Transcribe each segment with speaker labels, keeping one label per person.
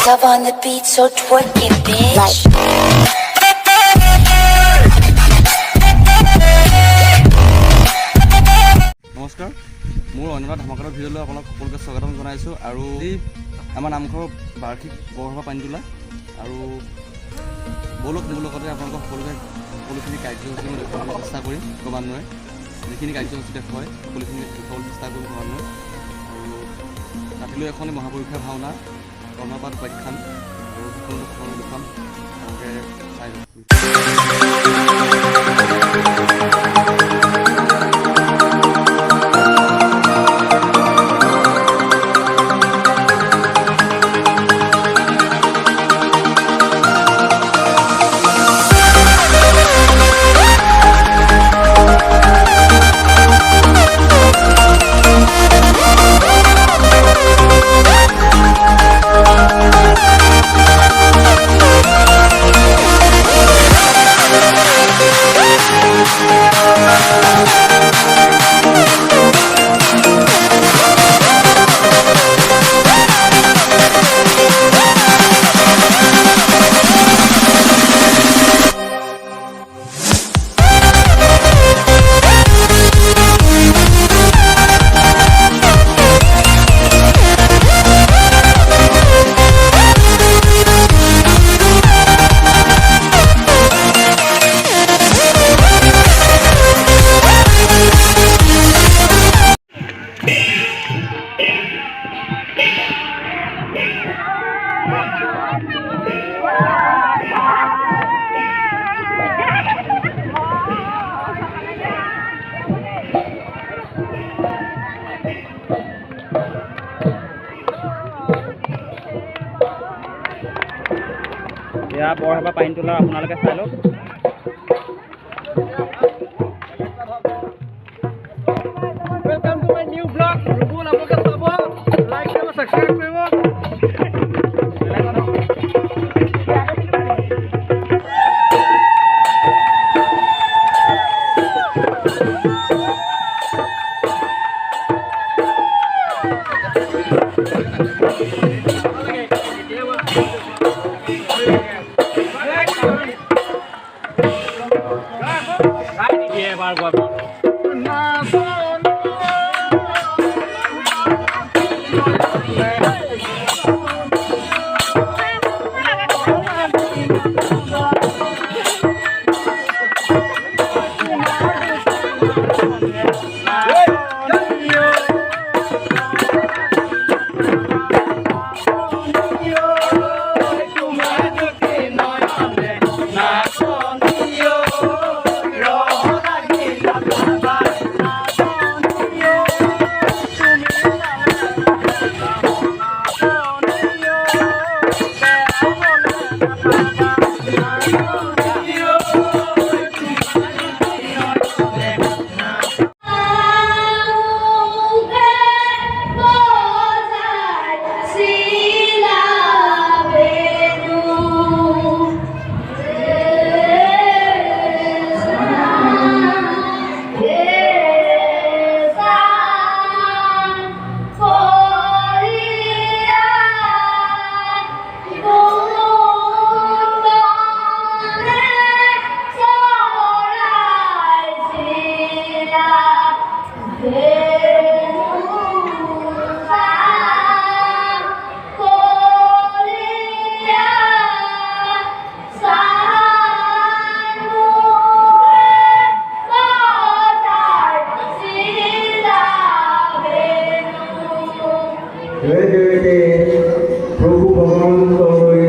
Speaker 1: Love on the beat, so twerk it, bitch.
Speaker 2: নমস্কাৰ, মোৰ অন্য এটা ধমাকাৰ ভিডিঅ'লৈ আপোনাক সকলোকে স্বাগতম জনাইছোঁ। আৰু আমাৰ নামঘৰৰ বাৰ্ষিক বৰসভা পানী তোলা আৰু বলক মোৰ লগতে আপোনালোকক সকলোখিনি কাৰ্যসূচী মই দেখুৱাবলৈ চেষ্টা কৰিম ক্ৰমান্বয়ে। যিখিনি কাৰ্যসূচী দেখুৱায় সকলোখিনি দেখুৱাবলৈ চেষ্টা কৰিম ক্ৰমান্বয়ে। আৰু ৰাতিলৈ এখন মহাপৰীক্ষা ভাওনা, কৰ্ণপাত উপাখ্যান আৰু সকলো দেখুৱাম। আপোনালোকে চাই এয়া বৰসভা পানী তোলা আপোনালোকে চাই লওক।
Speaker 3: Welcome to my new vlog. Rubul আপোনালোকে চাব, লাইক কৰিব, সাবস্ক্ৰাইব কৰিব।
Speaker 4: প্ৰভু ভগৱন্তলৈ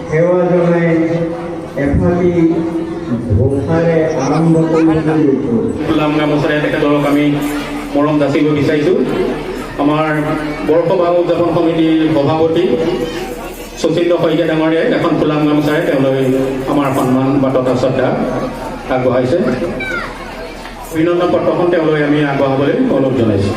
Speaker 4: সেৱা জনাই এফালি ঘোষাৰে আৰম্ভ কৰিবলৈ লৈছোঁ।
Speaker 5: গামোচাৰে তেখেতক আমি মৰম যাচিব বিচাৰিছোঁ। আমাৰ বৰসভা উদযাপন সমিতিৰ সভাপতি শচীন্দ্ৰ শইকীয়া ডাঙৰীয়াই এখন ফুলাম গামোচাৰে তেওঁলৈ আমাৰ সন্মান বা তথা শ্ৰদ্ধা আগবঢ়াইছে। অভিনন্দন পত্ৰখন তেওঁলৈ আমি আগবঢ়াবলৈ অনুৰোধ জনাইছোঁ।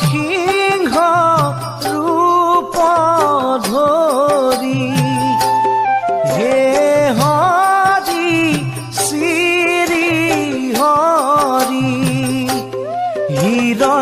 Speaker 6: সিংহ ৰূপ ধৰি হে হৰি শ্ৰী হৰি হিৰণ্যকশিপু